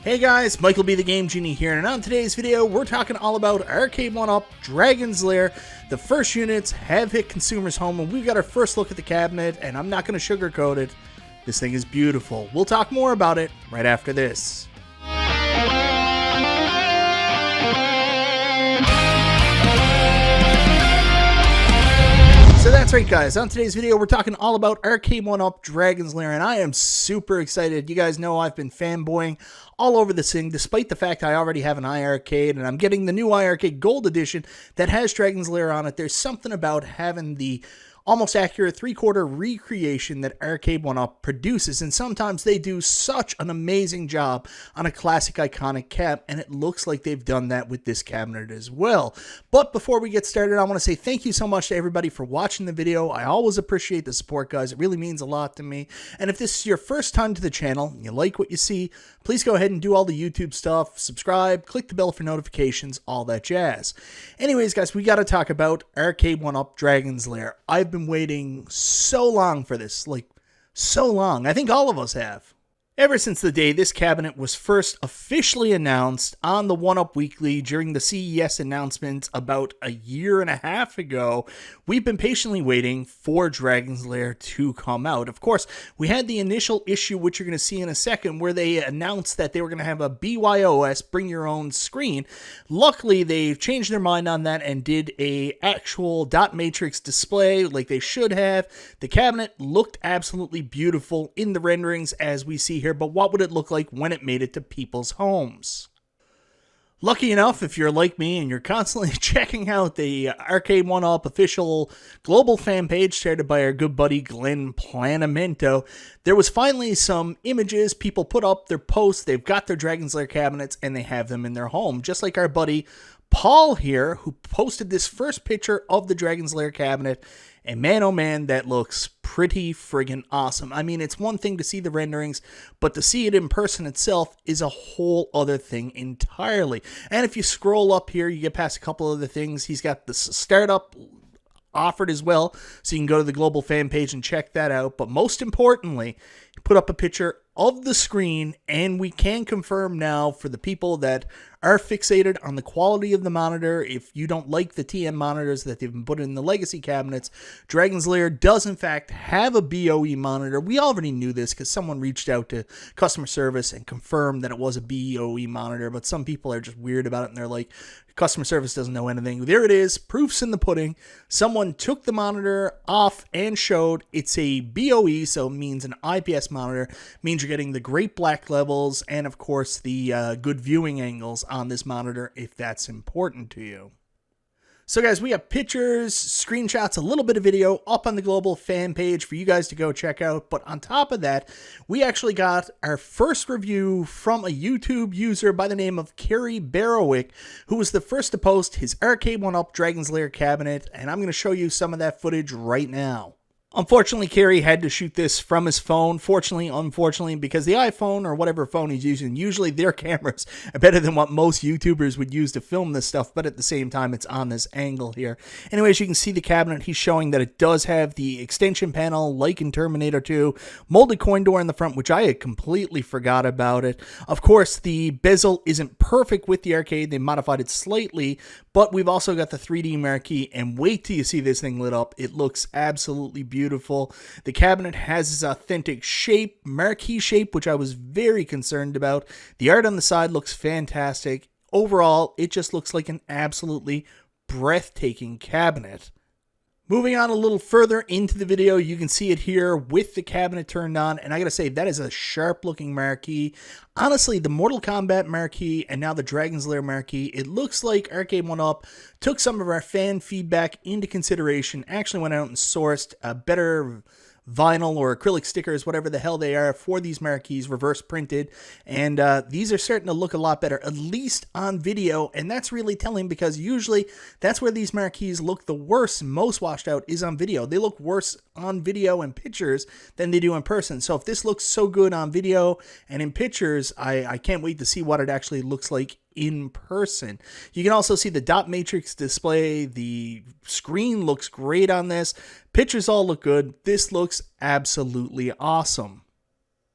Hey guys, MichaelBtheGameGenie here, and on today's video, we're talking all about Arcade1Up Dragon's Lair. The first units have hit consumers' home, and we've got our first look at the cabinet, and I'm not going to sugarcoat it. This thing is beautiful. We'll talk more about it right after this. So that's right, guys. On today's video, we're talking all about Arcade1Up Dragon's Lair, and I am super excited. You guys know I've been fanboying all over this thing, despite the fact I already have an iArcade, and I'm getting the new iArcade Gold Edition that has Dragon's Lair on it. There's something about having the almost accurate three-quarter recreation that Arcade1Up produces, and sometimes they do such an amazing job on a classic iconic cab, and it looks like they've done that with this cabinet as well. But before we get started, I want to say thank you so much to everybody for watching the video. I always appreciate the support, guys. It really means a lot to me. And if this is your first time to the channel and you like what you see, please go ahead and do all the YouTube stuff, subscribe, click the bell for notifications, all that jazz. Anyways, guys, we got to talk about Arcade1Up Dragon's Lair. I've been waiting so long for this, like so long. I think all of us have. Ever since the day this cabinet was first officially announced on the 1UP Weekly during the CES announcement about a year and a half ago, we've been patiently waiting for Dragon's Lair to come out. Of course, we had the initial issue, which you're going to see in a second, where they announced that they were going to have a BYOS, bring your own screen. Luckily, they changed their mind on that and did a actual dot matrix display like they should have. The cabinet looked absolutely beautiful in the renderings as we see here. But what would it look like when it made it to people's homes? Lucky enough, if you're like me and you're constantly checking out the Arcade1Up official global fan page started by our good buddy Glenn Planamento, there was finally some images. People put up their posts, they've got their Dragon's Lair cabinets, and they have them in their home. Just like our buddy Paul here, who posted this first picture of the Dragon's Lair cabinet, and man, oh man, that looks pretty friggin' awesome. I mean, it's one thing to see the renderings, but to see it in person itself is a whole other thing entirely. And if you scroll up here, you get past a couple other things. He's got the startup offered as well, so you can go to the global fan page and check that out. But most importantly, he put up a picture of the screen, and we can confirm now for the people that are fixated on the quality of the monitor, if you don't like the TM monitors that they've been put in the legacy cabinets, Dragon's Lair does in fact have a BOE monitor. We already knew this because someone reached out to customer service and confirmed that it was a BOE monitor, but some people are just weird about it and they're like, customer service doesn't know anything. There it is, proof's in the pudding. Someone took the monitor off and showed it's a BOE, so it means an IPS monitor, means you're getting the great black levels and of course the good viewing angles on this monitor if that's important to you. So guys, we have pictures, screenshots, a little bit of video up on the global fan page for you guys to go check out. But on top of that, we actually got our first review from a YouTube user by the name of Kerry Barrowick, who was the first to post his Arcade1Up Dragon's Lair cabinet. And I'm going to show you some of that footage right now. Unfortunately, Kerry had to shoot this from his phone. Fortunately, unfortunately, because the iPhone or whatever phone he's using, usually their cameras are better than what most YouTubers would use to film this stuff, but at the same time, it's on this angle here. Anyways, you can see the cabinet. He's showing that it does have the extension panel, like in Terminator 2, molded coin door in the front, which I had completely forgot about it. Of course, the bezel isn't perfect with the arcade. They modified it slightly, but we've also got the 3D marquee, and wait till you see this thing lit up. It looks absolutely beautiful. The cabinet has its authentic shape, marquee shape, which I was very concerned about. The art on the side looks fantastic. Overall, it just looks like an absolutely breathtaking cabinet. Moving on a little further into the video, you can see it here with the cabinet turned on, and I gotta say, that is a sharp looking marquee. Honestly, the Mortal Kombat marquee and now the Dragon's Lair marquee, it looks like Arcade1Up took some of our fan feedback into consideration, actually went out and sourced a better vinyl or acrylic stickers, whatever the hell they are, for these marquees, reverse printed, and these are starting to look a lot better, at least on video, and that's really telling because usually that's where these marquees look the worst, most washed out, is on video. They look worse on video and pictures than they do in person. So if this looks so good on video and in pictures, I can't wait to see what it actually looks like in person. You can also see the dot matrix display. The screen looks great on this. Pictures all look good. This looks absolutely awesome.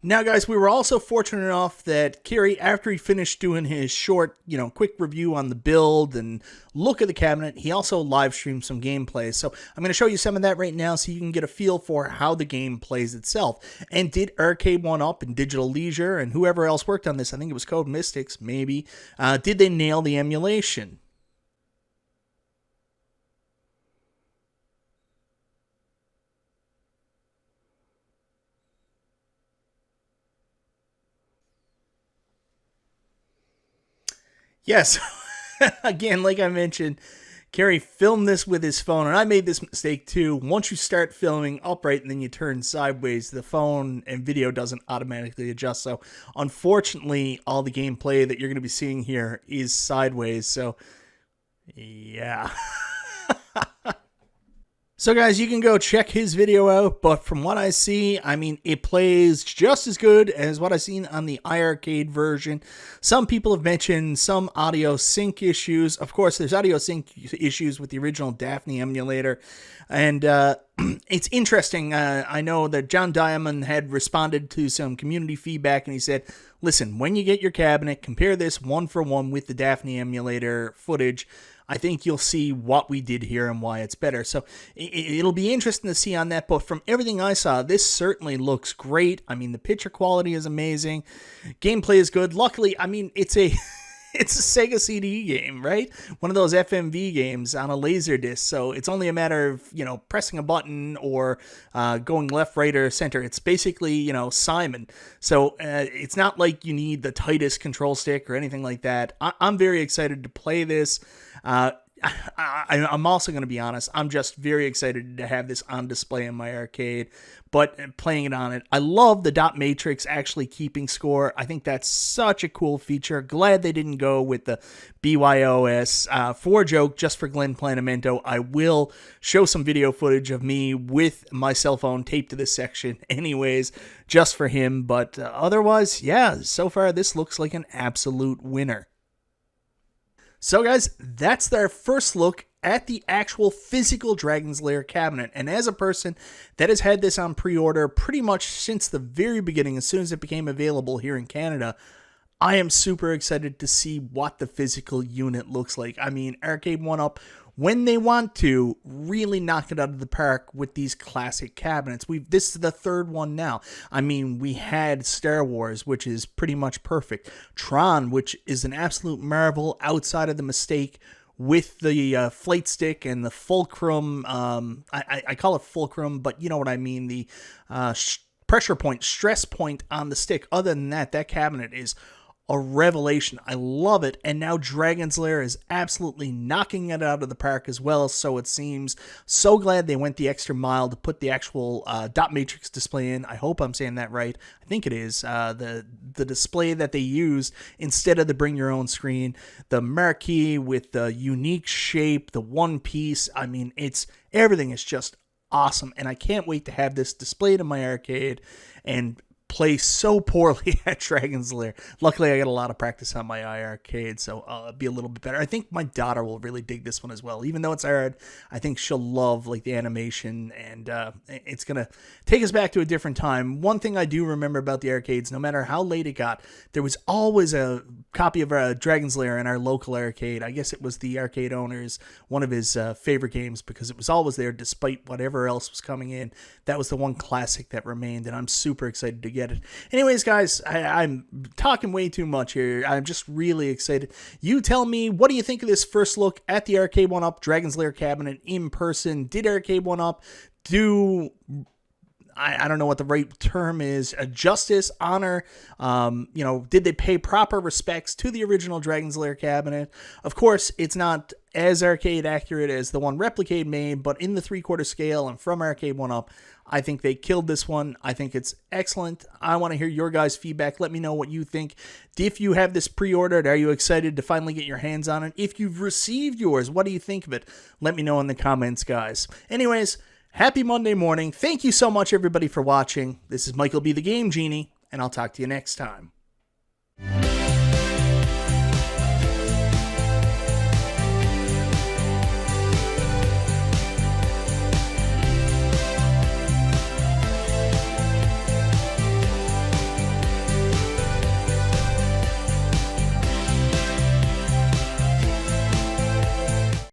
Now, guys, we were also fortunate enough that Kerry, after he finished doing his short, quick review on the build and look at the cabinet, he also live streamed some gameplay. So I'm going to show you some of that right now so you can get a feel for how the game plays itself. And did Arcade1Up and Digital Leisure and whoever else worked on this, I think it was Code Mystics, maybe, did they nail the emulation? Yes, again, like I mentioned, Kerry filmed this with his phone, and I made this mistake too. Once you start filming upright and then you turn sideways, the phone and video doesn't automatically adjust. So, unfortunately, all the gameplay that you're going to be seeing here is sideways. So, yeah. So guys, you can go check his video out, but from what I see, I mean, it plays just as good as what I've seen on the iArcade version. Some people have mentioned some audio sync issues. Of course, there's audio sync issues with the original Daphne emulator, and it's interesting. I know that John Diamond had responded to some community feedback, and he said, listen, when you get your cabinet, compare this one for one with the Daphne emulator footage. I think you'll see what we did here and why it's better. So it'll be interesting to see on that. But from everything I saw, this certainly looks great. I mean, the picture quality is amazing. Gameplay is good. Luckily, I mean, it's a Sega CD game, right? One of those FMV games on a laser disc. So it's only a matter of, pressing a button or going left, right, or center. It's basically, Simon. So it's not like you need the tightest control stick or anything like that. I'm very excited to play this. I'm also going to be honest, I'm just very excited to have this on display in my arcade, but playing it on it, I love the dot matrix actually keeping score. I think that's such a cool feature. Glad they didn't go with the BYOS. For a joke, just for Glenn Planamento, I will show some video footage of me with my cell phone taped to this section anyways, just for him, but otherwise, yeah, so far this looks like an absolute winner. So guys, that's their first look at the actual physical Dragon's Lair cabinet. And as a person that has had this on pre-order pretty much since the very beginning, as soon as it became available here in Canada, I am super excited to see what the physical unit looks like. I mean, Arcade1Up, when they want to, really knock it out of the park with these classic cabinets. This is the third one now. I mean, we had Star Wars, which is pretty much perfect. Tron, which is an absolute marvel outside of the mistake with the flight stick and the fulcrum. I call it fulcrum, but you know what I mean. The pressure point, stress point on the stick. Other than that, that cabinet is a revelation. I love it. And now Dragon's Lair is absolutely knocking it out of the park as well, so it seems. So glad they went the extra mile to put the actual dot matrix display in. I hope I'm saying that right. I think it is. The display that they used instead of the bring your own screen. The marquee with the unique shape, the one piece. I mean, everything is just awesome. And I can't wait to have this displayed in my arcade and play so poorly at Dragon's Lair. Luckily, I got a lot of practice on my iArcade, so I'll be a little bit better. I think my daughter will really dig this one as well. Even though it's hard, I think she'll love the animation, and it's going to take us back to a different time. One thing I do remember about the arcades, no matter how late it got, there was always a copy of Dragon's Lair in our local arcade. I guess it was the arcade owner's, one of his favorite games, because it was always there despite whatever else was coming in. That was the one classic that remained, and I'm super excited to get it. Anyways, guys, I'm talking way too much here. I'm just really excited. You tell me, what do you think of this first look at the Arcade1Up Dragon's Lair cabinet in person? Did Arcade1Up do, I don't know what the right term is, justice, honor? Did they pay proper respects to the original Dragon's Lair cabinet? Of course, it's not as arcade accurate as the one Replicade made, but in the 3/4 scale and from Arcade1Up, I think they killed this one. I think it's excellent. I want to hear your guys' feedback. Let me know what you think. If you have this pre-ordered, are you excited to finally get your hands on it? If you've received yours, what do you think of it? Let me know in the comments, guys. Anyways, happy Monday morning. Thank you so much, everybody, for watching. This is Michael B. the Game Genie, and I'll talk to you next time.